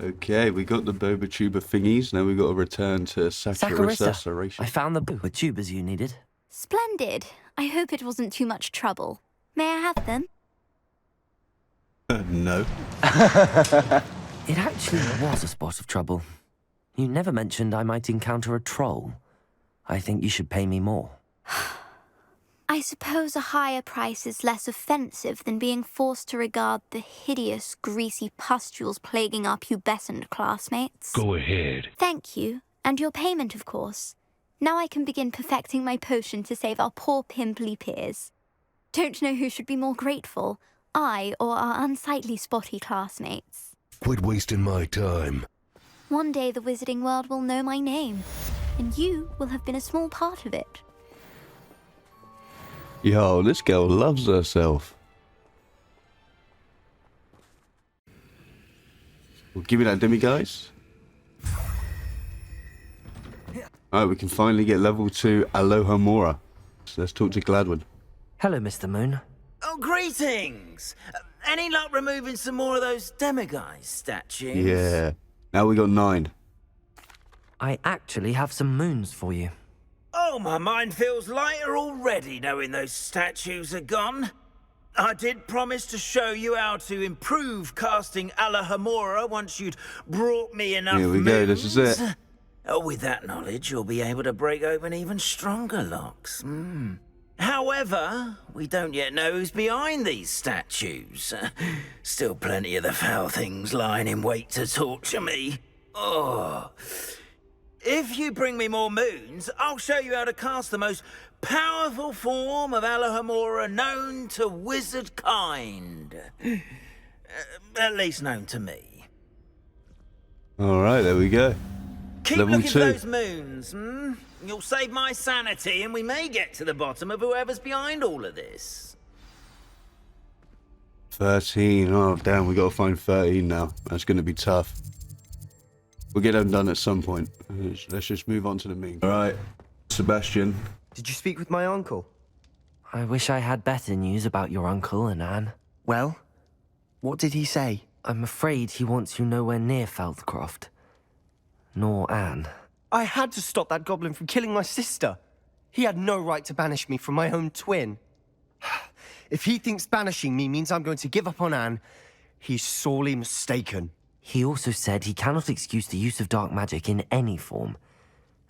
Okay, we got the boba tuber thingies. Now we got to return to Saccharissa. I found the boba tubers you needed. Splendid. I hope it wasn't too much trouble. May I have them? No. It actually was a spot of trouble. You never mentioned I might encounter a troll. I think you should pay me more. I suppose a higher price is less offensive than being forced to regard the hideous, greasy pustules plaguing our pubescent classmates. Go ahead. Thank you, and your payment, of course. Now I can begin perfecting my potion to save our poor pimply peers. Don't know who should be more grateful, I or our unsightly spotty classmates. Quit wasting my time. One day the wizarding world will know my name, and you will have been a small part of it. Yo, this girl loves herself. Well, give me that demiguise. Alright, we can finally get level 2 Alohamora. So let's talk to Gladwin. Hello, Mr. Moon. Oh, greetings! Any luck removing some more of those demiguise statues? Yeah. Now we got 9. I actually have some moons for you. Oh, my mind feels lighter already knowing those statues are gone. I did promise to show you how to improve casting Alohamora once you'd brought me enough Here we go, this is it. With that knowledge, you'll be able to break open even stronger locks. However, we don't yet know who's behind these statues. Still plenty of the foul things lying in wait to torture me. Oh. If you bring me more moons, I'll show you how to cast the most powerful form of Alohamora known to wizard kind. At least known to me. Alright, there we go. Keep Level looking 2. for those moons, You'll save my sanity and we may get to the bottom of whoever's behind all of this. 13. Oh, damn, we got to find 13 now. That's going to be tough. We'll get them done at some point. Let's just move on to the mean. Alright, Sebastian. Did you speak with my uncle? I wish I had better news about your uncle and Anne. Well, what did he say? I'm afraid he wants you nowhere near Feldcroft. Nor Anne. I had to stop that goblin from killing my sister. He had no right to banish me from my own twin. If he thinks banishing me means I'm going to give up on Anne, he's sorely mistaken. He also said he cannot excuse the use of dark magic in any form,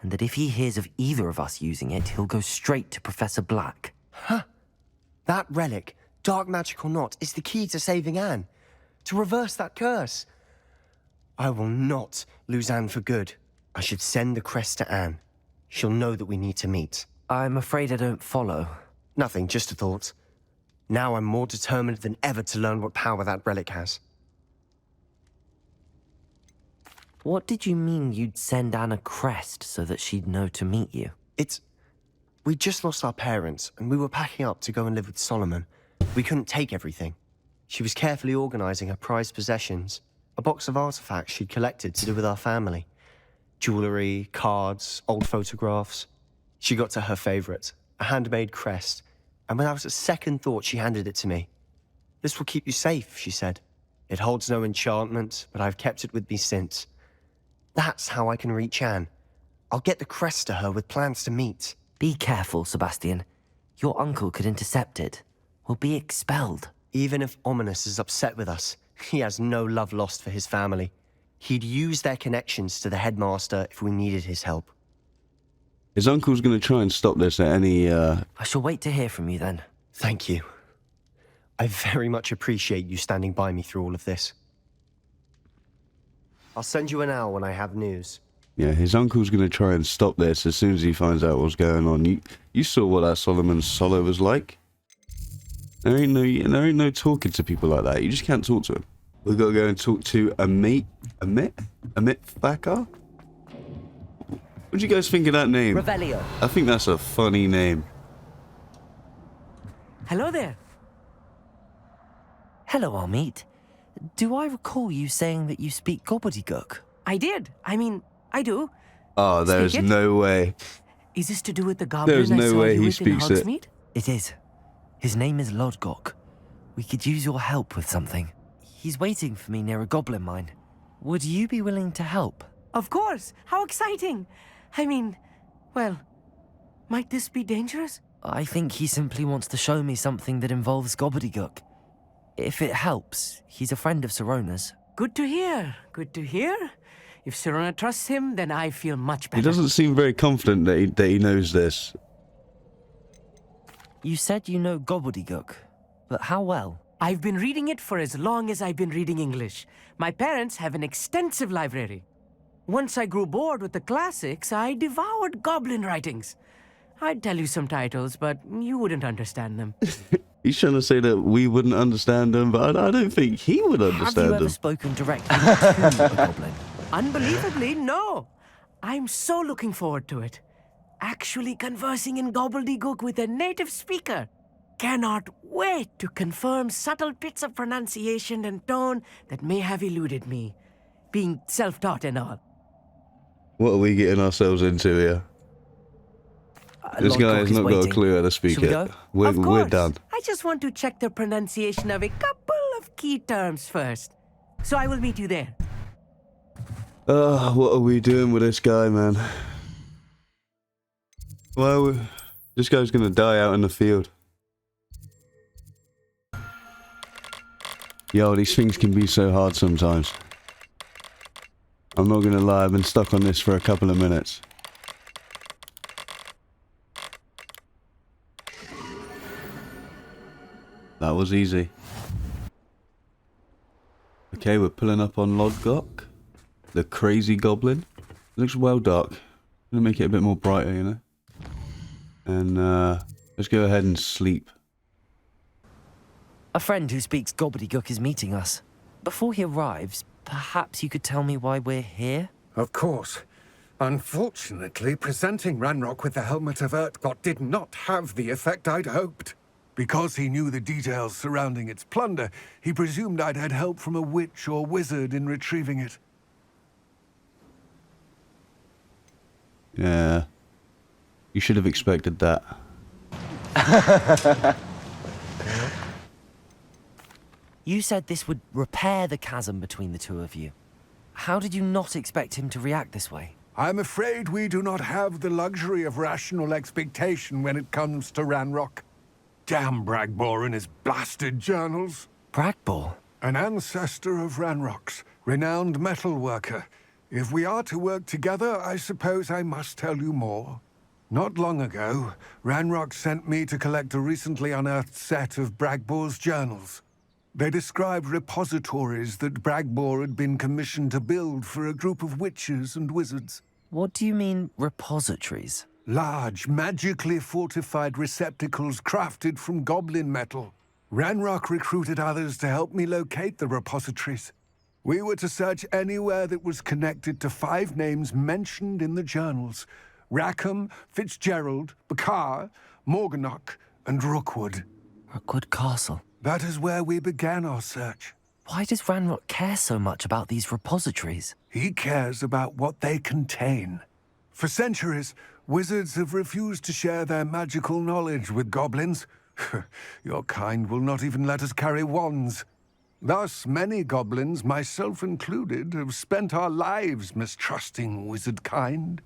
and that if he hears of either of us using it, he'll go straight to Professor Black. Huh. That relic, dark magic or not, is the key to saving Anne. To reverse that curse. I will not lose Anne for good. I should send the crest to Anne. She'll know that we need to meet. I'm afraid I don't follow. Nothing, just a thought. Now I'm more determined than ever to learn what power that relic has. What did you mean you'd send Anne a crest so that she'd know to meet you? We just lost our parents, and we were packing up to go and live with Solomon. We couldn't take everything. She was carefully organizing her prized possessions, a box of artifacts she'd collected to do with our family. Jewelry, cards, old photographs. She got to her favorite, a handmade crest, and without a second thought she handed it to me. This will keep you safe, she said. It holds no enchantment, but I've kept it with me since. That's how I can reach Anne. I'll get the crest to her with plans to meet. Be careful, Sebastian. Your uncle could intercept it. We'll be expelled. Even if Ominous is upset with us, he has no love lost for his family. He'd use their connections to the headmaster if we needed his help. His uncle's going to try and stop this at any, I shall wait to hear from you then. Thank you. I very much appreciate you standing by me through all of this. I'll send you an owl when I have news. Yeah, his uncle's going to try and stop this as soon as he finds out what's going on. You saw what that Solomon Sallow was like. There ain't no talking to people like that. You just can't talk to him. We've got to go and talk to Amit Thakkar? What do you guys think of that name? Revelio. I think that's a funny name. Hello there. Hello, Amit. Do I recall you saying that you speak gobbledygook? I did. I mean, I do. Oh, there's Speak it? no way. Is this to do with the goblin There's I no saw way you he with in speaks it. Hogsmeade? It is. His name is Lodgok. We could use your help with something. He's waiting for me near a goblin mine. Would you be willing to help? Of course. How exciting. I mean, well, might this be dangerous? I think he simply wants to show me something that involves gobbledygook. If it helps, he's a friend of Sirona's. Good to hear. Good to hear. If Sirona trusts him, then I feel much better. He doesn't seem very confident that he knows this. You said you know gobbledygook, but how well? I've been reading it for as long as I've been reading English. My parents have an extensive library. Once I grew bored with the classics, I devoured goblin writings. I'd tell you some titles, but you wouldn't understand them. He's trying to say that we wouldn't understand them, but I don't think he would understand Have you ever them. spoken directly to a goblin? Unbelievably, no. I'm so looking forward to it. Actually conversing in gobbledygook with a native speaker. Cannot wait to confirm subtle bits of pronunciation and tone that may have eluded me, being self-taught and all. What are we getting ourselves into here? This guy has not got a clue how to speak Should we it. go? We're Of course. done. I just want to check the pronunciation of a couple of key terms first. So I will meet you there. What are we doing with this guy, man? Well, this guy's gonna die out in the field. Yo, these things can be so hard sometimes. I'm not gonna lie, I've been stuck on this for a couple of minutes. That was easy. Okay, we're pulling up on Lodgok, the crazy goblin. It looks well dark. I'm gonna make it a bit more brighter, you know. And let's go ahead and sleep. A friend who speaks gobbledygook is meeting us. Before he arrives, perhaps you could tell me why we're here? Of course. Unfortunately, presenting Ranrok with the Helmet of Urtkot did not have the effect I'd hoped. Because he knew the details surrounding its plunder, he presumed I'd had help from a witch or wizard in retrieving it. Yeah. You should have expected that. You said this would repair the chasm between the two of you. How did you not expect him to react this way? I'm afraid we do not have the luxury of rational expectation when it comes to Ranrok. Damn Bragbor and his blasted journals. Bragbor? An ancestor of Ranrock's, renowned metal worker. If we are to work together, I suppose I must tell you more. Not long ago, Ranrok sent me to collect a recently unearthed set of Bragbor's journals. They described repositories that Bragbor had been commissioned to build for a group of witches and wizards. What do you mean, repositories? Large, magically fortified receptacles crafted from goblin metal. Ranrok recruited others to help me locate the repositories. We were to search anywhere that was connected to 5 names mentioned in the journals. Rackham, Fitzgerald, Bakar, Morganach, and Rookwood. Rookwood Castle. That is where we began our search. Why does Ranrok care so much about these repositories? He cares about what they contain. For centuries, wizards have refused to share their magical knowledge with goblins. Your kind will not even let us carry wands. Thus, many goblins, myself included, have spent our lives mistrusting wizard kind.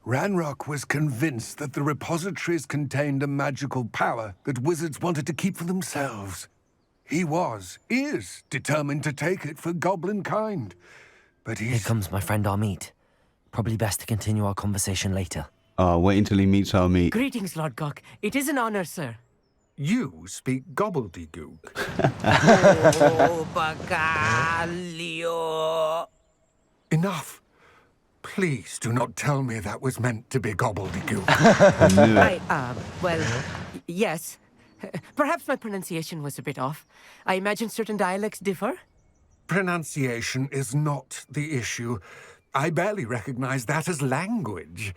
Ranrok was convinced that the repositories contained a magical power that wizards wanted to keep for themselves. He is determined to take it for goblin kind. But Here comes my friend Armeet. Probably best to continue our conversation later. Wait until he meets our meat. Greetings, Lodgok. It is an honor, sir. You speak gobbledygook. Oh, Bacalio. Enough. Please do not tell me that was meant to be gobbledygook. Yes. Perhaps my pronunciation was a bit off. I imagine certain dialects differ. Pronunciation is not the issue. I barely recognize that as language.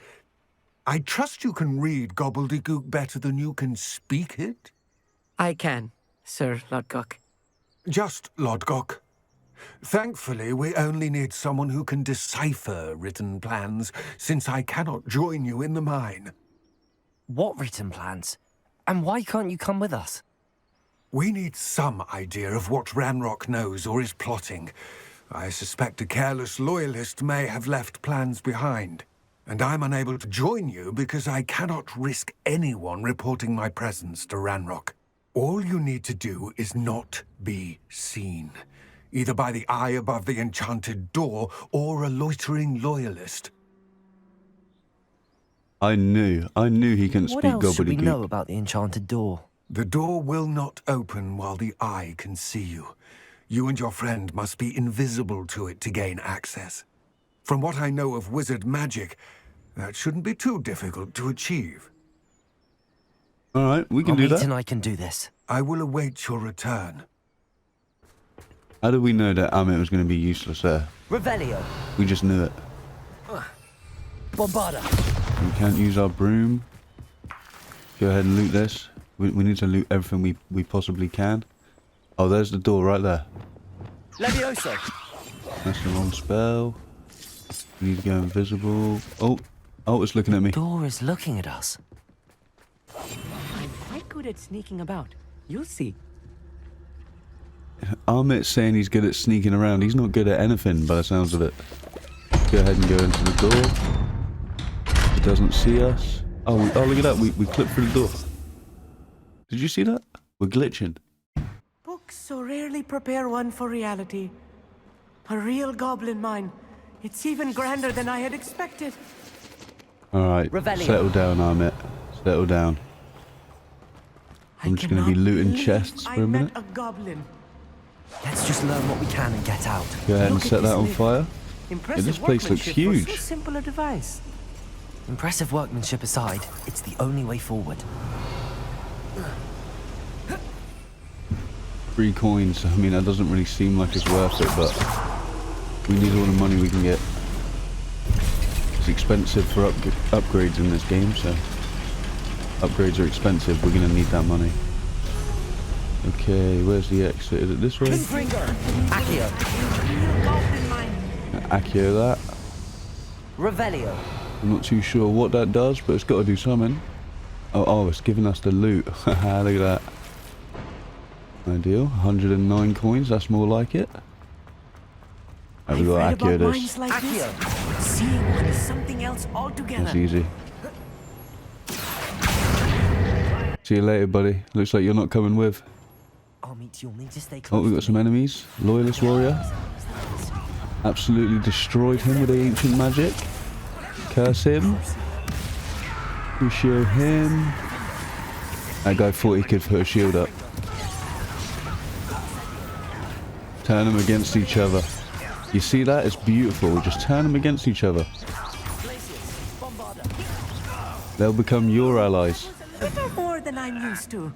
I trust you can read gobbledygook better than you can speak it? I can, Sir Lodgok. Just Lodgok. Thankfully, we only need someone who can decipher written plans, since I cannot join you in the mine. What written plans? And why can't you come with us? We need some idea of what Ranrok knows or is plotting. I suspect a careless loyalist may have left plans behind, and I'm unable to join you because I cannot risk anyone reporting my presence to Ranrok. All you need to do is not be seen, either by the eye above the enchanted door or a loitering loyalist. I knew he couldn't What speak else should we gobbledygook. know about the enchanted door? The door will not open while the eye can see you. You and your friend must be invisible to it to gain access. From what I know of wizard magic, that shouldn't be too difficult to achieve. Alright, we can do Amit that. and I can do this. I will await your return. How did we know that Amit was going to be useless there? Revelio. We just knew it. Bombarda. We can't use our broom. Go ahead and loot this. We need to loot everything we possibly can. Oh, there's the door right there. Levioso. That's the wrong spell. We need to go invisible. Oh, it's looking at me. The door is looking at us. I'm quite good at sneaking about. You'll see. Amit's saying he's good at sneaking around. He's not good at anything by the sounds of it. Go ahead and go into the door. He doesn't see us. Oh, look at that. We clipped through the door. Did you see that? We're glitching. Books so rarely prepare one for reality. A real goblin mine. It's even grander than I had expected. Alright, Revelio. settle down, Amit. Settle down. I'm just going to be looting chests for a minute. I met a goblin. Let's just learn what we can and get out. Go ahead and Look at set that this on lift. fire. Impressive this place looks workmanship for huge. so simple a device. Impressive workmanship aside, it's the only way forward. 3 coins. I mean, that doesn't really seem like it's worth it, but we need all the money we can get. It's expensive for upgrades in this game, so upgrades are expensive. We're gonna need that money. Okay, where's the exit? Is it this way? Accio. Goblin mine. Accio that. Revelio. I'm not too sure what that does, but it's got to do something. Oh, it's giving us the loot. Haha, look at that. Ideal. 109 coins, that's more like it. Have we got Accio this? Mines like this. Seeing one is something else altogether. That's easy. See you later, buddy. Looks like you're not coming with. Amit, you'll need to stay close. Oh, we've got to some me. enemies. Loyalist warrior. Absolutely destroyed him with the ancient magic. Curse him. Crucio him. That guy thought he could put a shield up. Turn them against each other. You see that? It's beautiful. Just turn them against each other. They'll become your allies. A little more than I'm used to.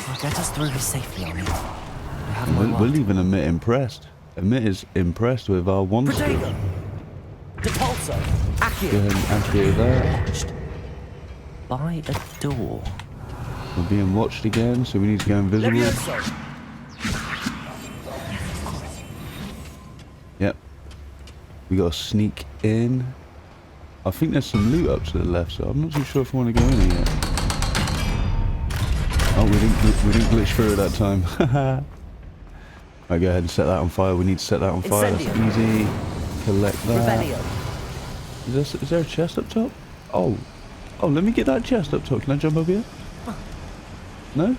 I'll get us through this safely, Amit. We have my We're word. leaving Amit impressed. Amit is impressed with our wand skill. Protego. Depulso. Go Accio. ahead and activate that. Watched by a door. We're being watched again, so we need to go invisible. Levioso. Yep. We gotta sneak in. I think there's some loot up to the left, so I'm not too sure if I want to go in here yet. Oh, we didn't glitch through it that time. Right, go ahead and set that on fire. We need to set that on fire. That's Incendio. easy. Collect that. Revelio. Is there a chest up top? Oh, let me get that chest up top. Can I jump over here? No?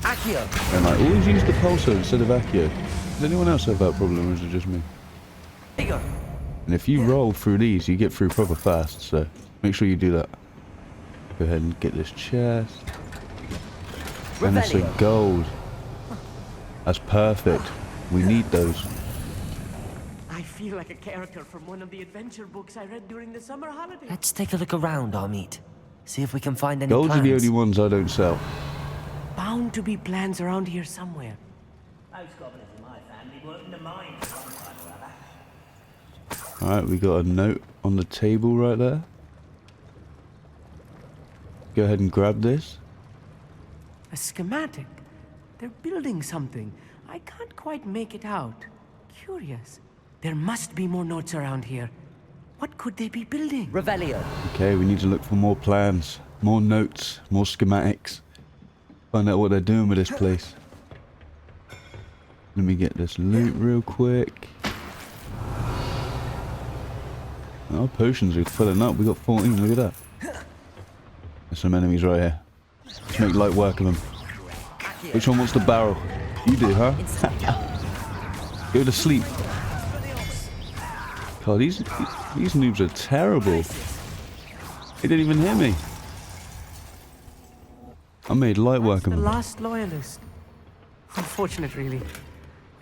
Accio. And I always use the pulsar instead of Accio. Does anyone else have that problem, or is it just me? Protego. And if you roll through these, you get through proper fast, so make sure you do that. Go ahead and get this chest. And it's a Revelio. gold. That's perfect. We need those. I feel like a character from one of the adventure books I read during the summer holidays. Let's take a look around, Amit. See if we can find any Golds plans. are the only ones I don't sell. Bound to be plans around here somewhere. Most goblins in my family work in the mines sometime or other. Alright, we got a note on the table right there. Go ahead and grab this. A schematic. They're building something. I can't quite make it out. Curious. There must be more notes around here. What could they be building? Revelio. Okay, we need to look for more plans, more notes, more schematics. Find out what they're doing with this place. Let me get this loot real quick. Our potions are filling up. We got 14. Look at that. There's some enemies right here. Let's make light work of them. Which one wants the barrel? You do, huh? Go to sleep. God, these noobs are terrible. They didn't even hit me. I made light work of The them. last loyalist. Unfortunate, really.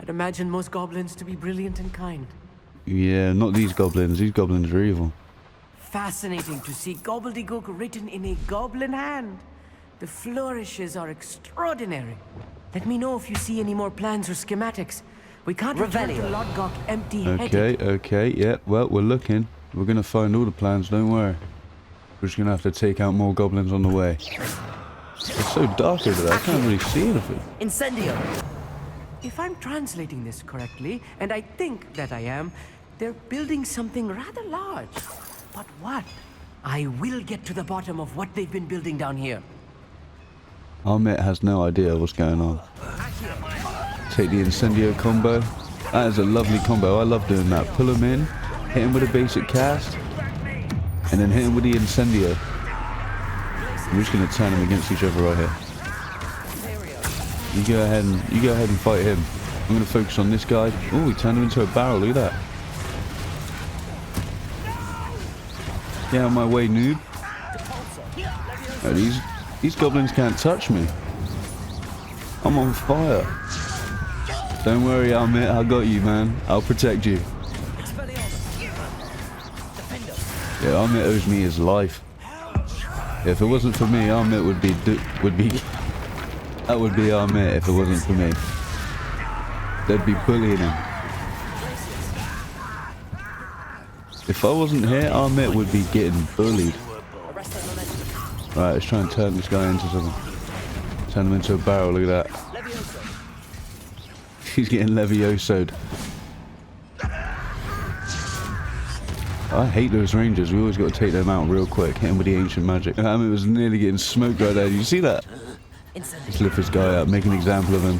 I'd imagine most goblins to be brilliant and kind. Yeah, not these goblins. These goblins are evil. Fascinating to see gobbledygook written in a goblin hand. The flourishes are extraordinary. Let me know if you see any more plans or schematics. We can't return to Lodgok empty-headed. Okay, yeah. Well, we're looking. We're gonna find all the plans, don't worry. We're just gonna have to take out more goblins on the way. It's so dark over there, I can't really see anything. Incendio! If I'm translating this correctly, and I think that I am, they're building something rather large. But what? I will get to the bottom of what they've been building down here. Ahmet has no idea what's going on. Take the Incendio combo. That is a lovely combo. I love doing that. Pull him in, hit him with a basic cast, and then hit him with the Incendio. I'm just going to turn them against each other right here. You go ahead and fight him. I'm going to focus on this guy. Oh, he turned him into a barrel. Look at that. Get out of my way, noob. Oh, these goblins can't touch me. I'm on fire. Don't worry, Ahmet. I got you, man. I'll protect you. Yeah, Ahmet owes me his life. If it wasn't for me, Ahmet would be that would be Ahmet if it wasn't for me. They'd be bullying him. If I wasn't here, Ahmet would be getting bullied. Right, let's try and turn this guy into something. Turn him into a barrel, look at that. He's getting Levioso'd. I hate those rangers. We always got to take them out real quick. Hit him with the ancient magic. Ahmet was nearly getting smoked right there. Did you see that? Let's lift this guy up, make an example of him.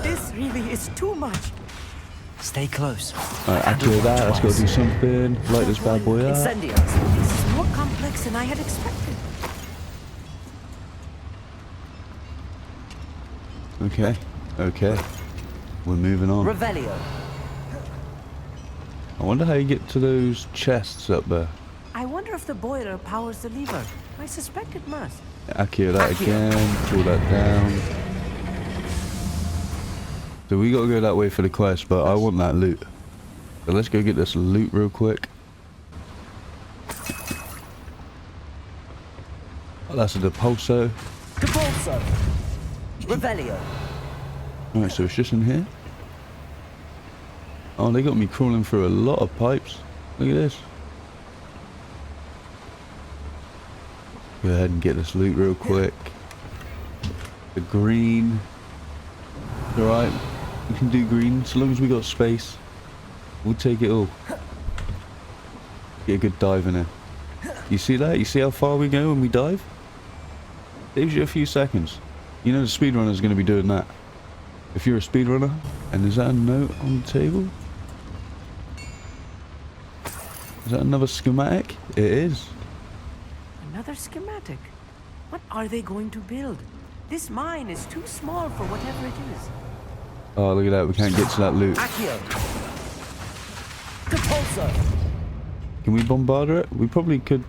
This really is too much. Stay close. Alright, after that, let's go do something. Light this bad boy up. Incendio! This is more complex than I had expected. Okay. We're moving on. Revelio! I wonder how you get to those chests up there. I wonder if the boiler powers the lever. I suspect it must. Accio that again. Pull that down. So we gotta go that way for the quest, but I want that loot. So let's go get this loot real quick. Oh, that's a Depulso. Depulso! Revelio! Alright, so it's just in here. Oh, they got me crawling through a lot of pipes. Look at this. Go ahead and get this loot real quick. The green. Alright, we can do green so long as we got space. We'll take it all. Get a good dive in it. You see that? You see how far we go when we dive? Saves you a few seconds. You know the speedrunner's going to be doing that. If you're a speedrunner, and is that a note on the table? Is that another schematic? It is. Another schematic. What are they going to build? This mine is too small for whatever it is. Oh, look at that. We can't get to that loot. Accio! Depulso! Can we bombard it? We probably could.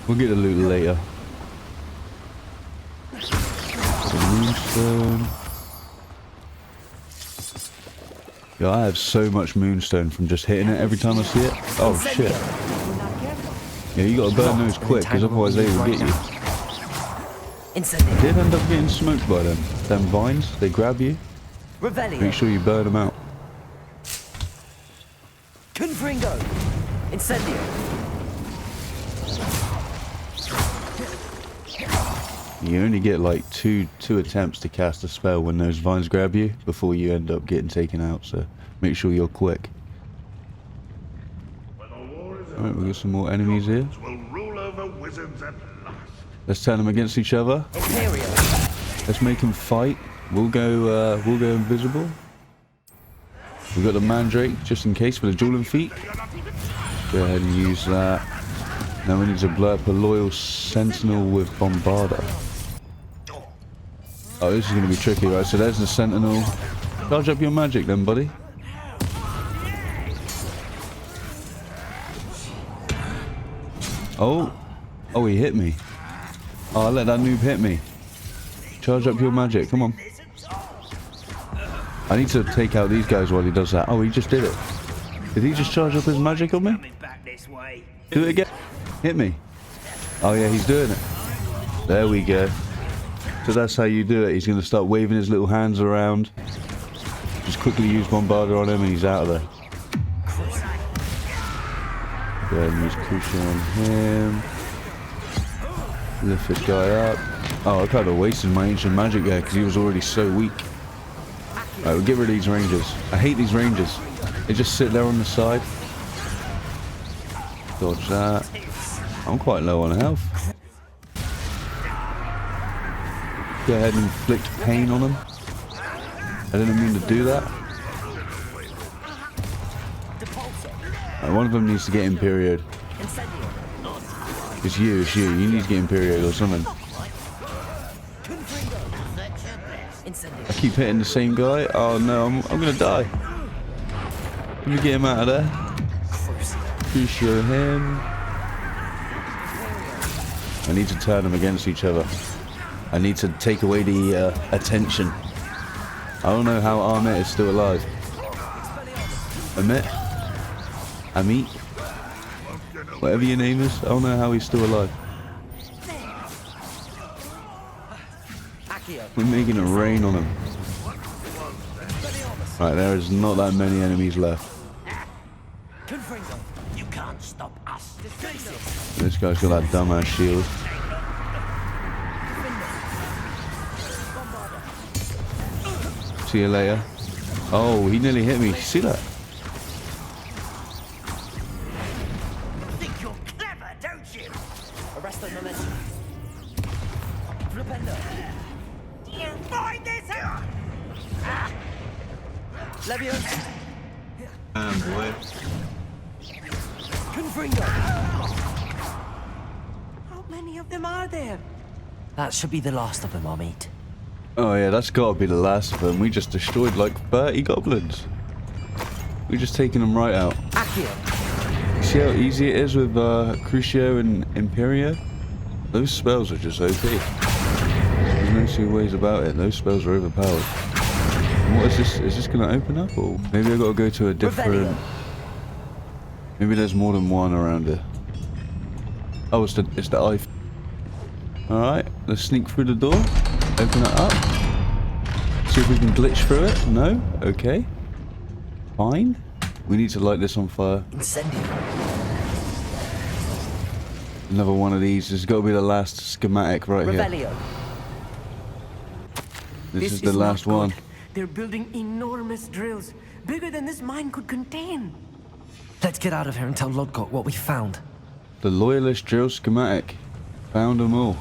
We'll get the loot later. Moonstone. Yeah, I have so much moonstone from just hitting it every time I see it. Oh shit. Yeah, you gotta burn those quick, because otherwise they will get you. I did end up getting smoked by them. Them vines, they grab you. Make sure you burn them out. Confringo! Incendio! You only get like two attempts to cast a spell when those vines grab you before you end up getting taken out, so make sure you're quick. Alright, we got some more enemies here. Let's turn them against each other. Let's make them fight. We'll go invisible. We've got the Mandrake, just in case, for the dueling feat. Go ahead and use that. Now we need to blow up a loyal sentinel with Bombarda. Oh, this is going to be tricky, right? So there's the sentinel. Charge up your magic then, buddy. Oh. Oh, he hit me. Oh, let that noob hit me. Charge up your magic. Come on. I need to take out these guys while he does that. Oh, he just did it. Did he just charge up his magic on me? Do it again. Hit me. Oh, yeah, he's doing it. There we go. So that's how you do it. He's going to start waving his little hands around. Just quickly use Bombarda on him and he's out of there. Go ahead and use Crucial on him. Lift this guy up. Oh, I kind of wasted my ancient magic there because he was already so weak. Alright, we'll get rid of these rangers. I hate these rangers. They just sit there on the side. Dodge that. I'm quite low on health. Go ahead and inflict pain on them. I didn't mean to do that. Right, one of them needs to get Imperioed. It's you. You need to get Imperioed or something. I keep hitting the same guy. Oh no, I'm gonna die. Let me get him out of there. Crucio him. I need to turn them against each other. I need to take away the attention. I don't know how Amit is still alive. Amit? Whatever your name is, I don't know how he's still alive. We're making it rain on him. Right, there is not that many enemies left. This guy's got that dumbass shield. See you later. Oh, he nearly hit me. See that? Think you're clever, don't you? Arrest the momentum. Flipendo. You find this out? Levioso. Boy. Confringo. How many of them are there? That should be the last of them, Amit. Oh yeah, that's gotta be the last of them. We just destroyed like 30 goblins. We just taken them right out. You see how easy it is with Crucio and Imperio? Those spells are just OP. There's no two ways about it. Those spells are overpowered. And what is this? Is this gonna open up, or maybe I gotta go to a different? Revelio. Maybe there's more than one around here. Oh, it's the eye. All right, let's sneak through the door. Open it up. See if we can glitch through it. No? Okay. Fine. We need to light this on fire. Incendio. Another one of these. This has got to be the last schematic right here. Revelio. This is the last one. Good. They're building enormous drills, bigger than this mine could contain. Let's get out of here and tell Lodgok what we found. The Loyalist drill schematic. Found them all.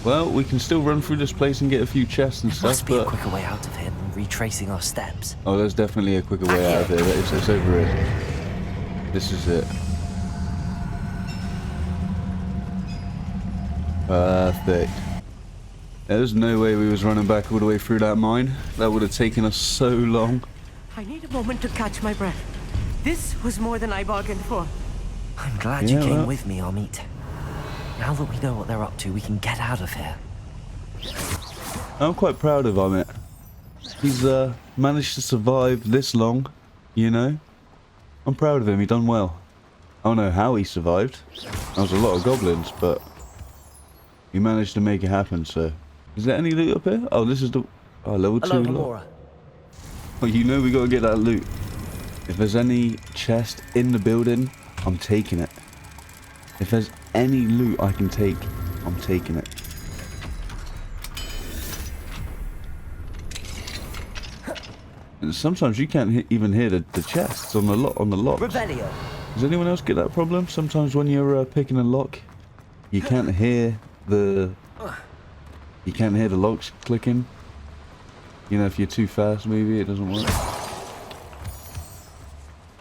Well, we can still run through this place and get a few chests and There stuff, must be a but... quicker way out of here than retracing our steps. Oh, there's definitely a quicker way out of here. It's over here. This is it. Perfect. There's no way we was running back all the way through that mine. That would have taken us so long. I need a moment to catch my breath. This was more than I bargained for. I'm glad you came with me, Amit. Now that we know what they're up to, we can get out of here. I'm quite proud of Amit. He's managed to survive this long, you know. I'm proud of him. He done well. I don't know how he survived. There was a lot of goblins, but he managed to make it happen. So, is there any loot up here? Oh, this is the level 2 Alohamora. Oh, you know we gotta get that loot. If there's any chest in the building, I'm taking it. If there's any loot I can take, I'm taking it. And sometimes you can't even hear the chests on the locks. Revelio. Does anyone else get that problem? Sometimes when you're picking a lock, you can't hear the locks clicking. You know, if you're too fast, maybe it doesn't work.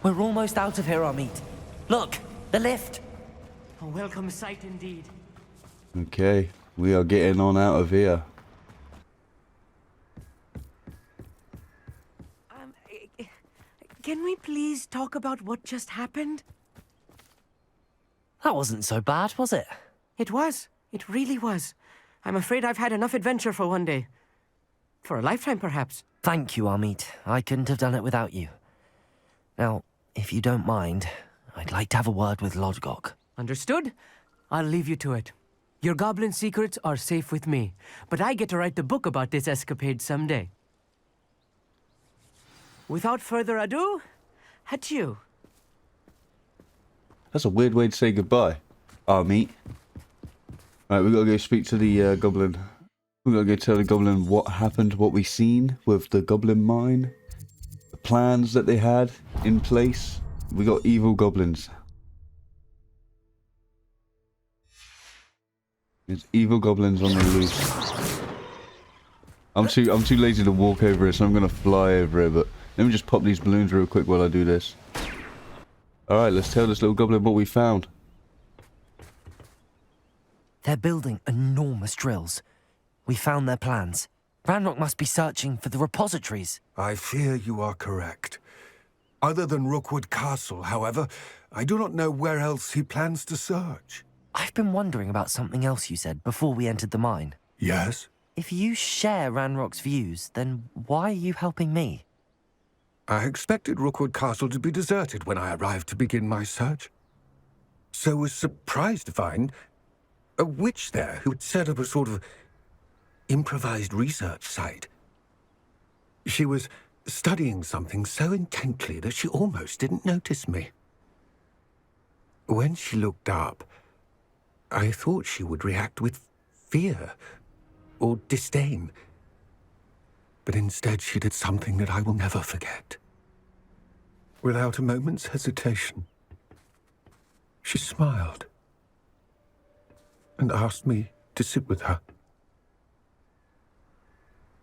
We're almost out of here, Amit. Look, the lift. A welcome sight indeed. Okay, we are getting on out of here. Can we please talk about what just happened? That wasn't so bad, was it? It was. It really was. I'm afraid I've had enough adventure for one day. For a lifetime, perhaps. Thank you, Amit. I couldn't have done it without you. Now, if you don't mind, I'd like to have a word with Lodgok. Understood? I'll leave you to it. Your goblin secrets are safe with me, but I get to write the book about this escapade someday. Without further ado, adieu. That's a weird way to say goodbye. Meet. Alright, we gotta go speak to the goblin. We gotta go tell the goblin what happened, what we seen with the goblin mine. The plans that they had in place. We got evil goblins. There's evil goblins on the loose. I'm too lazy to walk over it, so I'm gonna fly over it, but let me just pop these balloons real quick while I do this. Alright, let's tell this little goblin what we found. They're building enormous drills. We found their plans. Ranrok must be searching for the repositories. I fear you are correct. Other than Rookwood Castle, however, I do not know where else he plans to search. I've been wondering about something else you said before we entered the mine. Yes? If you share Ranrock's views, then why are you helping me? I expected Rookwood Castle to be deserted when I arrived to begin my search. So was surprised to find a witch there who had set up a sort of improvised research site. She was studying something so intently that she almost didn't notice me. When she looked up, I thought she would react with fear or disdain. But instead she did something that I will never forget. Without a moment's hesitation, she smiled and asked me to sit with her.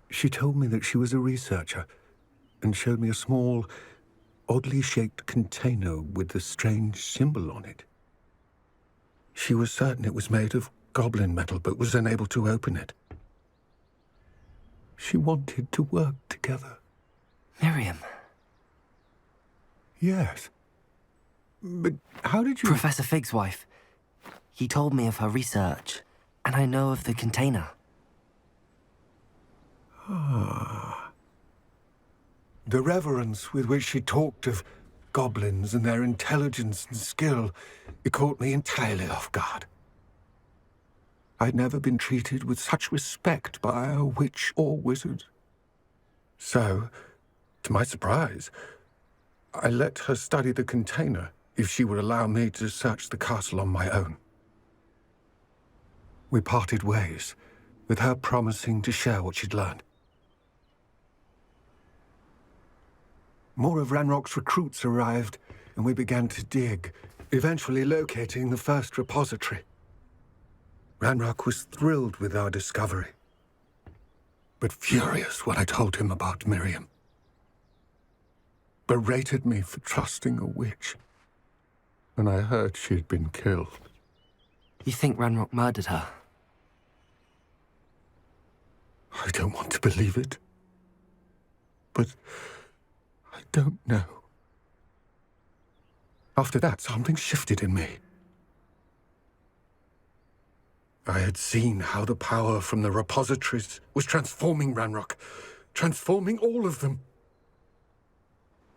She told me that she was a researcher and showed me a small, oddly shaped container with a strange symbol on it. She was certain it was made of goblin metal, but was unable to open it. She wanted to work together. Miriam. Yes. But how did you... Professor Fig's wife. He told me of her research, and I know of the container. Ah. The reverence with which she talked of goblins and their intelligence and skill, it caught me entirely off guard. I'd never been treated with such respect by a witch or wizard. So, to my surprise, I let her study the container if she would allow me to search the castle on my own. We parted ways, with her promising to share what she'd learned. More of Ranrock's recruits arrived, and we began to dig, eventually locating the first repository. Ranrok was thrilled with our discovery, but furious when I told him about Miriam. Berated me for trusting a witch, and I heard she had been killed. You think Ranrok murdered her? I don't want to believe it, but I don't know. After that, something shifted in me. I had seen how the power from the repositories was transforming Ranrok, transforming all of them.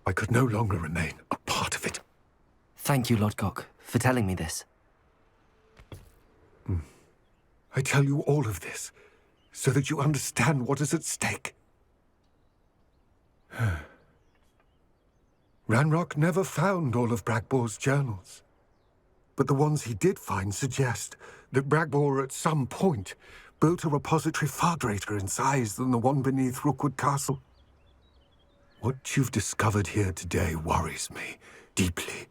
I could no longer remain a part of it. Thank you, Lodgok, for telling me this. I tell you all of this so that you understand what is at stake. Ranrok never found all of Bragbor's journals, but the ones he did find suggest that Bragbor at some point built a repository far greater in size than the one beneath Rookwood Castle. What you've discovered here today worries me deeply.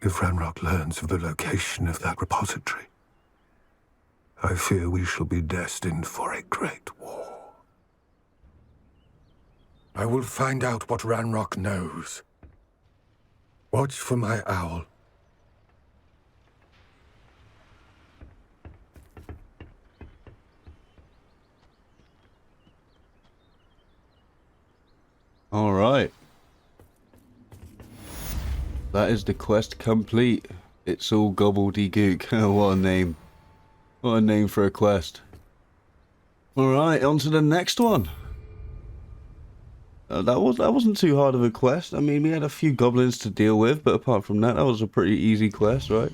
If Ranrok learns of the location of that repository, I fear we shall be destined for a great war. I will find out what Ranrok knows, Watch for my owl. Alright. That is the quest complete. It's all gobbledygook. What a name. What a name for a quest. Alright, on to the next one. That wasn't too hard of a quest. I mean, we had a few goblins to deal with, but apart from that, that was a pretty easy quest, right?